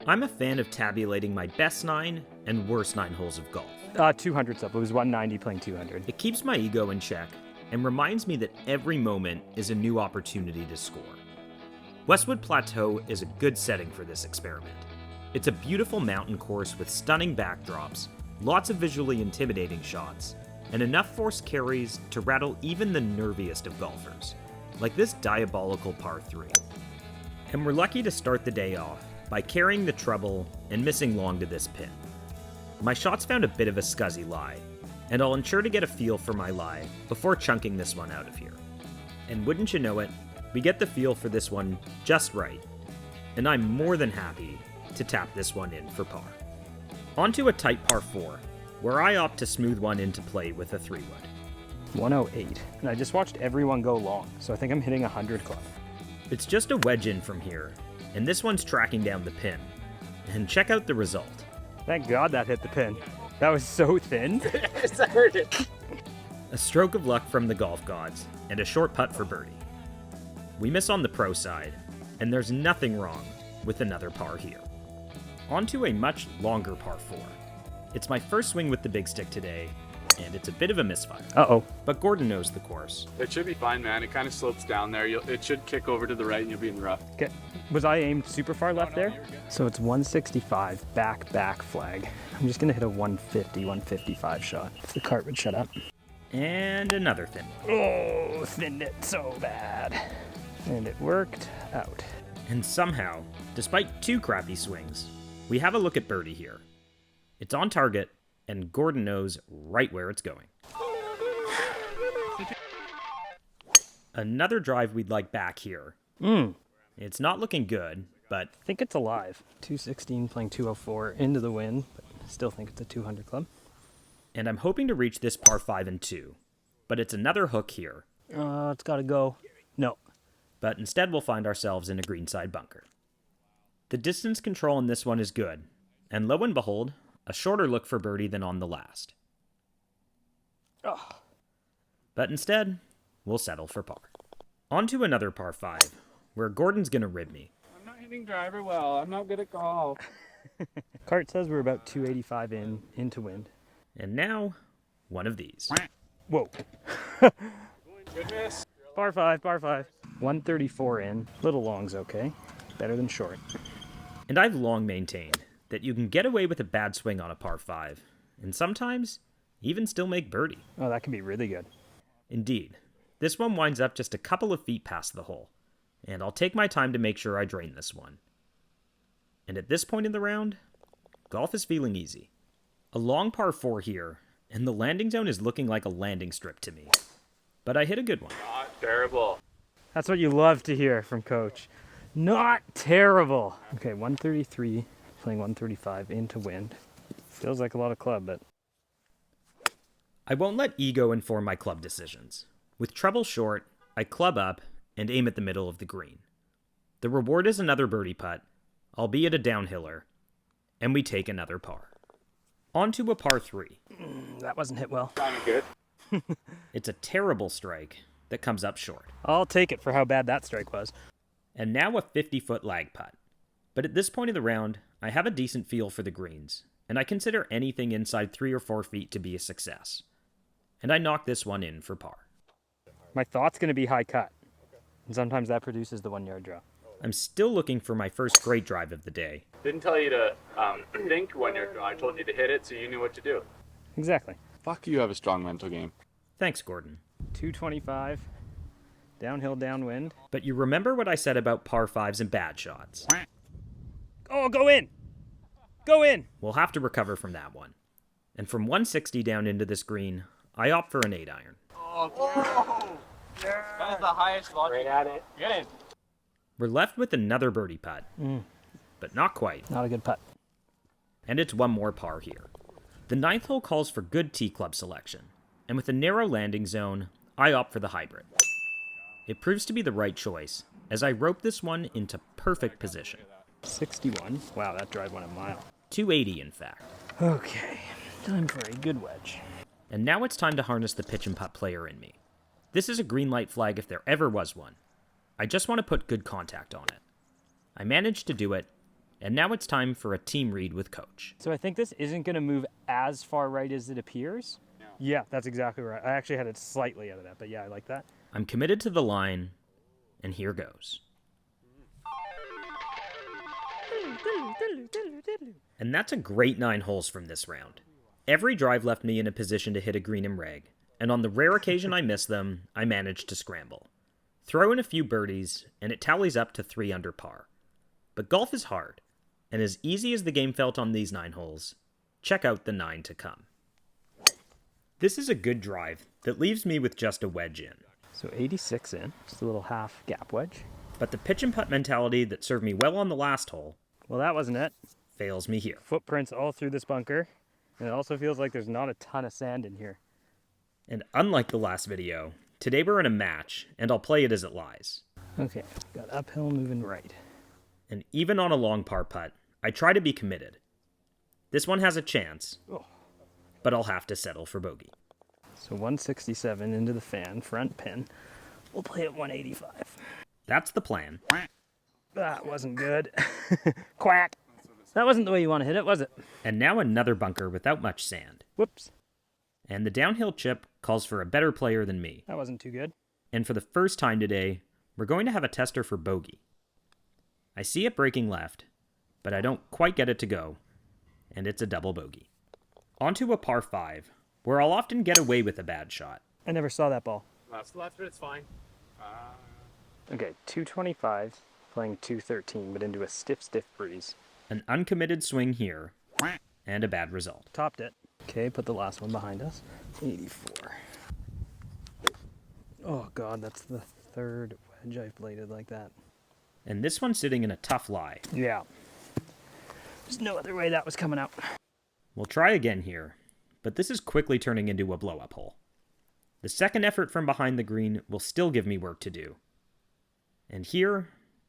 I'm a fan of tabulating my best 9 and worst 9 holes of golf. 200 up. It was 190 playing 200. It keeps my ego in check and reminds me that every moment is a new opportunity to score. Westwood Plateau is a good setting for this experiment. It's a beautiful mountain course with stunning backdrops, lots of visually intimidating shots, and enough force carries to rattle even the nerviest of golfers, like this diabolical par 3. And we're lucky to start the day off by carrying the trouble and missing long to this pin. My shots found a bit of a scuzzy lie, and I'll ensure to get a feel for my lie before chunking this one out of here. And wouldn't you know it, we get the feel for this one just right, and I'm more than happy to tap this one in for par. Onto a tight par 4, where I opt to smooth one into play with a 3-wood. 108. And I just watched everyone go long, so I think I'm hitting 100 club. It's just a wedge in from here, and this one's tracking down the pin. And check out the result. Thank God that hit the pin. That was so thin. I heard it. A stroke of luck from the golf gods, and a short putt for birdie. We miss on the pro side, and there's nothing wrong with another par here. Onto a much longer par 4. It's my first swing with the big stick today, and it's a bit of a misfire. Uh-oh. But Gordon knows the course. It should be fine, man. It kind of slopes down there. It should kick over to the right and you'll be in the rough. Okay. Was I aimed super far left no, there? you're good. So it's 165, back flag. I'm just gonna hit a 150, 155 shot. If the cart would shut up. And another thin one. Oh, thinned it so bad. And it worked out. And somehow, despite 2 crappy swings, we have a look at birdie here. It's on target, and Gordon knows right where it's going. Another drive we'd like back here. It's not looking good, but I think it's alive. 216 playing 204 into the wind, but still think it's a 200 club. and I'm hoping to reach this par 5 and 2, but it's another hook here. It's gotta go. No. But instead we'll find ourselves in a greenside bunker. The distance control on this one is good, and lo and behold, a shorter look for birdie than on the last. Oh. But instead, we'll settle for par. On to another par 5, where Gordon's gonna rib me. I'm not hitting driver well. I'm not good at golf. Cart says we're about 285 into wind. And now, one of these. Whoa. Good miss. Par 5, par 5. 134 in. Little long's okay. Better than short. And I've long maintained that you can get away with a bad swing on a par 5, and sometimes even still make birdie. Oh, that can be really good. Indeed, this one winds up just a couple of feet past the hole, and I'll take my time to make sure I drain this one. And at this point in the round, golf is feeling easy. A long par 4 here, and the landing zone is looking like a landing strip to me. But I hit a good one. Not terrible. That's what you love to hear from Coach. Not terrible. Okay, 133, playing 135 into wind. Feels like a lot of club, but... I won't let ego inform my club decisions. With trouble short, I club up and aim at the middle of the green. The reward is another birdie putt, albeit a downhiller, and we take another par. On to a par 3. That wasn't hit well. Kind of good. It's a terrible strike that comes up short. I'll take it for how bad that strike was. And now a 50-foot lag putt. But at this point of the round, I have a decent feel for the greens, and I consider anything inside 3 or 4 feet to be a success. And I knock this one in for par. My thought's going to be high cut. And sometimes that produces the 1-yard draw. I'm still looking for my first great drive of the day. Didn't tell you to think when you're drawing. I told you to hit it so you knew what to do. Exactly. Fuck, you have a strong mental game. Thanks, Gordon. 225, downhill, downwind. But you remember what I said about par 5s and bad shots. Oh, go in! Go in! We'll have to recover from that one. And from 160 down into this green, I opt for an 8-iron. Oh, yeah. That's the highest logic. Right at it. Get in. We're left with another birdie putt, but not quite. Not a good putt. And it's one more par here. The 9th hole calls for good tee club selection, and with a narrow landing zone, I opt for the hybrid. It proves to be the right choice, as I rope this one into perfect position. 61. Wow, that drive went a mile. 280, in fact. Okay, time for a good wedge. And now it's time to harness the pitch and putt player in me. This is a green light flag if there ever was one. I just want to put good contact on it. I managed to do it, And now it's time for a team read with Coach. So I think this isn't going to move as far right as it appears. Yeah, that's exactly right. I actually had it slightly out of that, but yeah, I like that. I'm committed to the line, and here goes. And that's a great 9 holes from this round. Every drive left me in a position to hit a green and reg, and on the rare occasion I missed them, I managed to scramble. Throw in a few birdies, and it tallies up to 3 under par. But golf is hard, and as easy as the game felt on these 9 holes, check out the 9 to come. This is a good drive that leaves me with just a wedge in. So 86 in, just a little half gap wedge. But the pitch and putt mentality that served me well on the last hole Well, that wasn't it. fails me here. Footprints all through this bunker, and it also feels like there's not a ton of sand in here. And unlike the last video, today we're in a match, and I'll play it as it lies. Okay, got uphill moving right. And even on a long par putt, I try to be committed. This one has a chance, but I'll have to settle for bogey. So 167 into the fan, front pin. We'll play at 185. That's the plan. That wasn't good. Quack. That wasn't the way you want to hit it, was it? And now another bunker without much sand. Whoops. And the downhill chip calls for a better player than me. That wasn't too good. And for the first time today, we're going to have a tester for bogey. I see it breaking left, but I don't quite get it to go, and it's a double bogey. Onto a par 5, where I'll often get away with a bad shot. I never saw that ball. Left, but it's fine. Okay, 225, playing 213, but into a stiff breeze. An uncommitted swing here, and a bad result. Topped it. Okay, put the last one behind us. 84. Oh god, that's the third wedge I've bladed like that. And this one's sitting in a tough lie. Yeah. There's no other way that was coming out. We'll try again here, but this is quickly turning into a blow-up hole. The second effort from behind the green will still give me work to do. And here,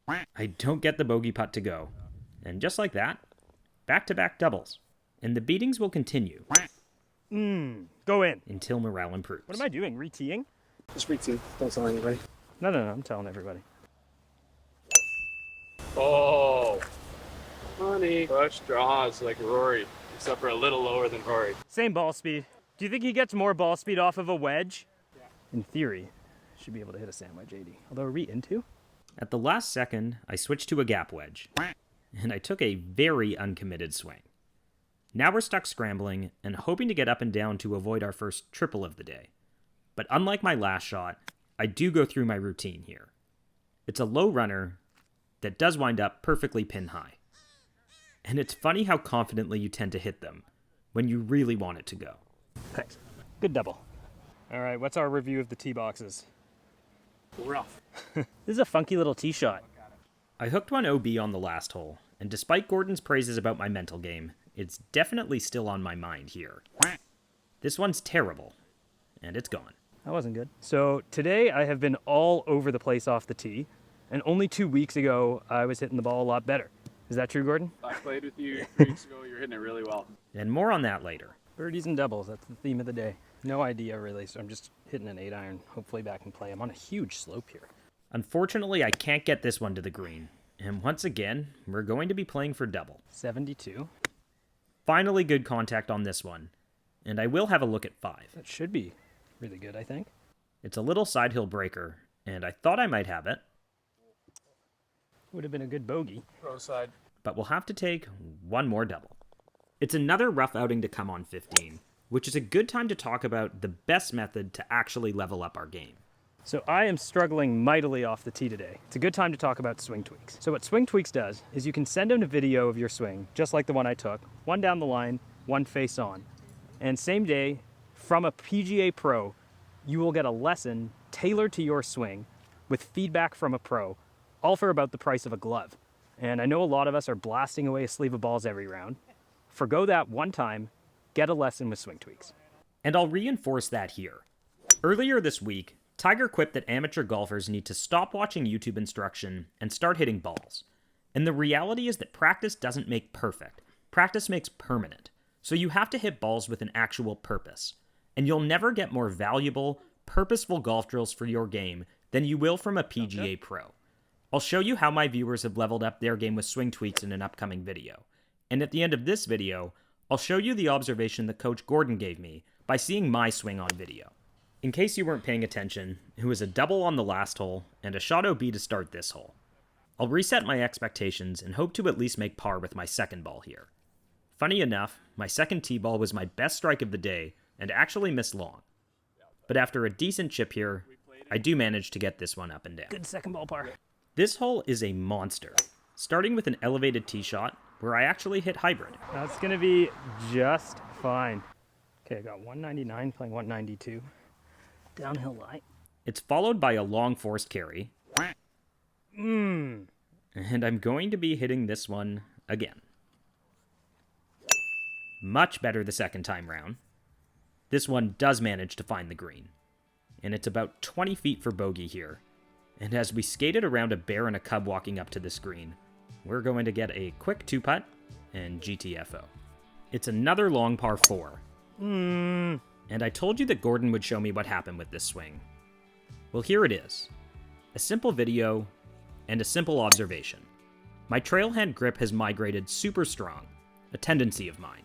I don't get the bogey putt to go. And just like that, back-to-back doubles. And the beatings will continue. Go in. Until morale improves. What am I doing? Re-teeing? Just re-tee. Don't tell anybody. No, I'm telling everybody. Oh, honey. Push draws like Rory, except for a little lower than Rory. Same ball speed. Do you think he gets more ball speed off of a wedge? Yeah. In theory, should be able to hit a sandwich 80. Although re-into? At the last second, I switched to a gap wedge. And I took a very uncommitted swing. Now we're stuck scrambling and hoping to get up and down to avoid our first triple of the day. But unlike my last shot, I do go through my routine here. It's a low runner that does wind up perfectly pin high. And it's funny how confidently you tend to hit them when you really want it to go. Thanks. Good double. All right, what's our review of the tee boxes? Rough. This is a funky little tee shot. I hooked one OB on the last hole, and despite Gordon's praises about my mental game, it's definitely still on my mind here. This one's terrible, and it's gone. That wasn't good. So today I have been all over the place off the tee, and only 2 weeks ago I was hitting the ball a lot better. Is that true, Gordon? I played with you 3 weeks ago. You're hitting it really well. And more on that later. Birdies and doubles, that's the theme of the day. No idea really, so I'm just hitting an 8-iron, hopefully back in play. I'm on a huge slope here. Unfortunately, I can't get this one to the green. And once again, we're going to be playing for double. 72. Finally good contact on this one. And I will have a look at 5. That should be really good, I think. It's a little side hill breaker, and I thought I might have it. Would have been a good bogey. Pro side. But we'll have to take one more double. It's another rough outing to come on 15, which is a good time to talk about the best method to actually level up our game. So I am struggling mightily off the tee today. It's a good time to talk about swing tweaks. So what swing tweaks does is you can send them a video of your swing, just like the one I took, one down the line, one face on. And same day, from a PGA pro, you will get a lesson tailored to your swing with feedback from a pro, all for about the price of a glove. And I know a lot of us are blasting away a sleeve of balls every round. Forgo that one time, get a lesson with swing tweaks. And I'll reinforce that here. Earlier this week, Tiger quipped that amateur golfers need to stop watching YouTube instruction and start hitting balls. And the reality is that practice doesn't make perfect. Practice makes permanent. So you have to hit balls with an actual purpose. And you'll never get more valuable, purposeful golf drills for your game than you will from a PGA pro. I'll show you how my viewers have leveled up their game with swing tweaks in an upcoming video. And at the end of this video, I'll show you the observation that Coach Gordon gave me by seeing my swing on video. In case you weren't paying attention, it was a double on the last hole and a shot OB to start this hole. I'll reset my expectations and hope to at least make par with my second ball here. Funny enough, my second tee ball was my best strike of the day and actually missed long. But after a decent chip here, I do manage to get this one up and down. Good second ball par. This hole is a monster, starting with an elevated tee shot where I actually hit hybrid. That's going to be just fine. Okay, I got 199 playing 192. Downhill lie. It's followed by a long forced carry. And I'm going to be hitting this one again. Much better the second time round. This one does manage to find the green. And it's about 20 feet for bogey here. And as we skated around a bear and a cub walking up to this green, we're going to get a quick 2-putt and GTFO. It's another long par 4. And I told you that Gordon would show me what happened with this swing. Well, here it is. A simple video and a simple observation. My trailhead grip has migrated super strong, a tendency of mine.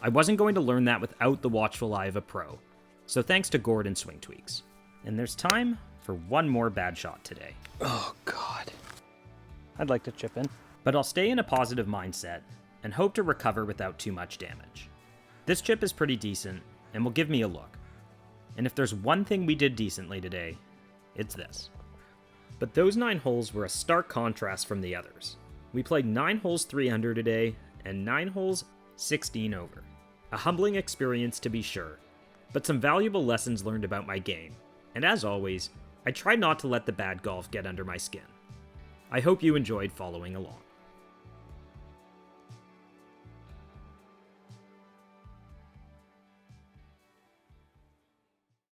I wasn't going to learn that without the watchful eye of a pro, so thanks to Gordon Swing Tweaks. And there's time for one more bad shot today. Oh, God. I'd like to chip in. But I'll stay in a positive mindset and hope to recover without too much damage. This chip is pretty decent and will give me a look. And if there's one thing we did decently today, it's this. But those 9 holes were a stark contrast from the others. We played 9 holes 300 today and 9 holes 16 over. A humbling experience to be sure, but some valuable lessons learned about my game. And as always, I try not to let the bad golf get under my skin. I hope you enjoyed following along.